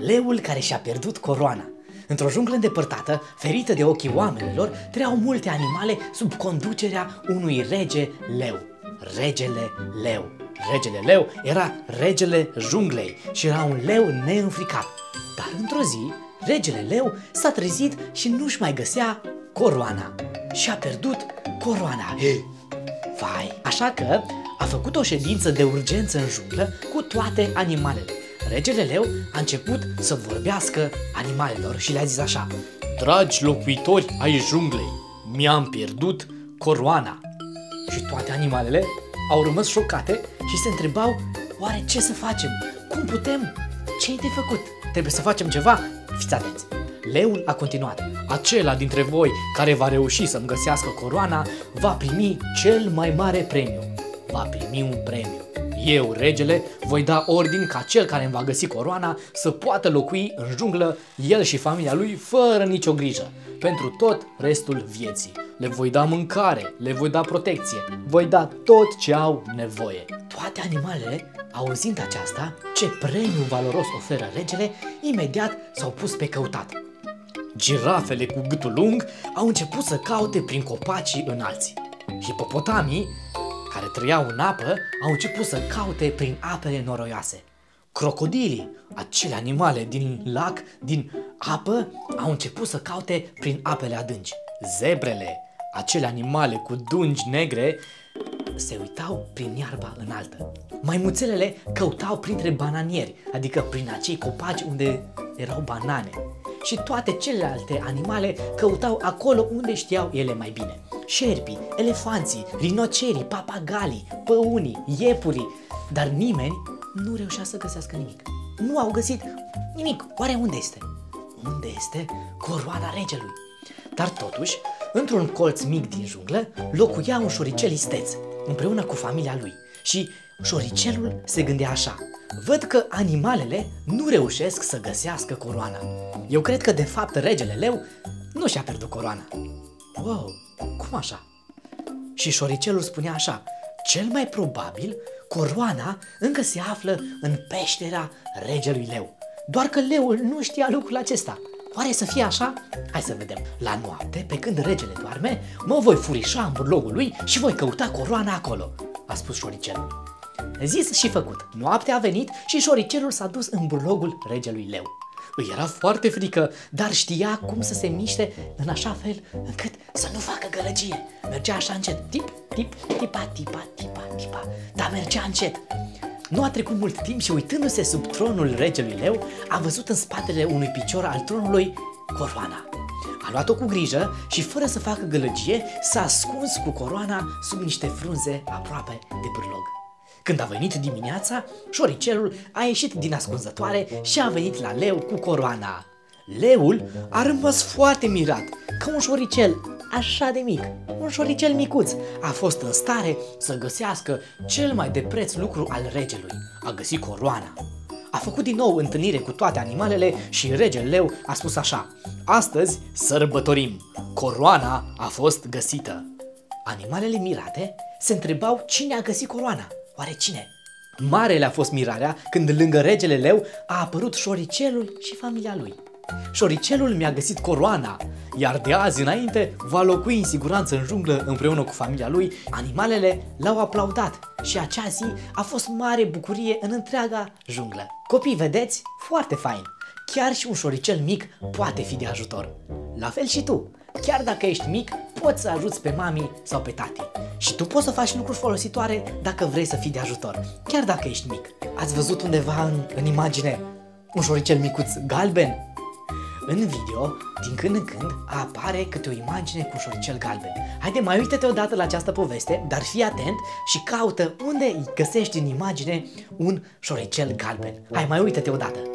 Leul care și-a pierdut coroana. Într-o junglă îndepărtată, ferită de ochii oamenilor, trăiau multe animale sub conducerea unui rege leu. Regele leu. Regele leu era regele junglei și era un leu neînfricat. Dar într-o zi, regele leu s-a trezit și nu-și mai găsea coroana. Și-a pierdut coroana. Vai! Așa că a făcut o ședință de urgență în junglă cu toate animalele. Regele leu a început să vorbească animalelor și le-a zis așa: dragi locuitori ai junglei, mi-am pierdut coroana. Și toate animalele au rămas șocate și se întrebau: oare ce să facem? Cum putem? Ce-i de făcut? Trebuie să facem ceva? Fiți atenți! Leul a continuat: acela dintre voi care va reuși să-mi găsească coroana va primi cel mai mare premiu. Va primi un premiu. Eu, regele, voi da ordin ca cel care îmi va găsi coroana să poată locui în junglă, el și familia lui, fără nicio grijă, pentru tot restul vieții. Le voi da mâncare, le voi da protecție, voi da tot ce au nevoie. Toate animalele, auzind aceasta, ce premiu valoros oferă regele, imediat s-au pus pe căutat. Girafele cu gâtul lung au început să caute prin copacii înalți. Hipopotamii, care trăiau în apă, au început să caute prin apele noroioase. Crocodilii, acele animale din lac, din apă, au început să caute prin apele adânci. Zebrele, acele animale cu dungi negre, se uitau prin iarba înaltă. Maimuțelele căutau printre bananieri, adică prin acei copaci unde erau banane. Și toate celelalte animale căutau acolo unde știau ele mai bine. Șerpii, elefanții, rinocerii, papagalii, păunii, iepurii, dar nimeni nu reușea să găsească nimic. Nu au găsit nimic. Oare unde este? Unde este coroana regelui? Dar totuși, într-un colț mic din junglă, locuia un șoricel isteț, împreună cu familia lui. Și șoricelul se gândea așa: văd că animalele nu reușesc să găsească coroana. Eu cred că de fapt regele leu nu și-a pierdut coroana. Wow, cum așa? Și șoricelul spunea așa: cel mai probabil coroana încă se află în peștera regelui leu. Doar că leul nu știa lucrul acesta. Oare să fie așa? Hai să vedem. La noapte, pe când regele doarme, mă voi furișa în burlogul lui și voi căuta coroana acolo, a spus șoricelul. Zis și făcut. Noaptea a venit și șoricelul s-a dus în burlogul regelui leu. Îi era foarte frică, dar știa cum să se miște în așa fel încât să nu facă gălăgie. Mergea așa încet, tip, tip, tipa, tipa, tipa, tipa, dar mergea încet. Nu a trecut mult timp și uitându-se sub tronul regelui leu, a văzut în spatele unui picior al tronului coroana. A luat-o cu grijă și fără să facă gălăgie s-a ascuns cu coroana sub niște frunze aproape de bârlog. Când a venit dimineața, șoricelul a ieșit din ascunzătoare și a venit la leu cu coroana. Leul a rămas foarte mirat, că un șoricel așa de mic, un șoricel micuț, a fost în stare să găsească cel mai de preț lucru al regelui. A găsit coroana. A făcut din nou întâlnire cu toate animalele și regele leu a spus așa: astăzi sărbătorim, coroana a fost găsită. Animalele mirate se întrebau cine a găsit coroana. Oare cine? Mare le-a fost mirarea când lângă regele leu a apărut șoricelul și familia lui. Șoricelul mi-a găsit coroana, iar de azi înainte va locui în siguranță în junglă împreună cu familia lui. Animalele l-au aplaudat și acea zi a fost mare bucurie în întreaga junglă. Copii, vedeți? Foarte fain! Chiar și un șoricel mic poate fi de ajutor. La fel și tu! Chiar dacă ești mic, poți să ajuți pe mami sau pe tati. Și tu poți să faci lucruri folositoare dacă vrei să fii de ajutor, chiar dacă ești mic. Ați văzut undeva în imagine un șoricel micuț galben? În video, din când în când, apare câte o imagine cu un șoricel galben. Haide, mai uite-te odată la această poveste, dar fii atent și caută unde găsești în imagine un șoricel galben. Hai, mai uite-te odată!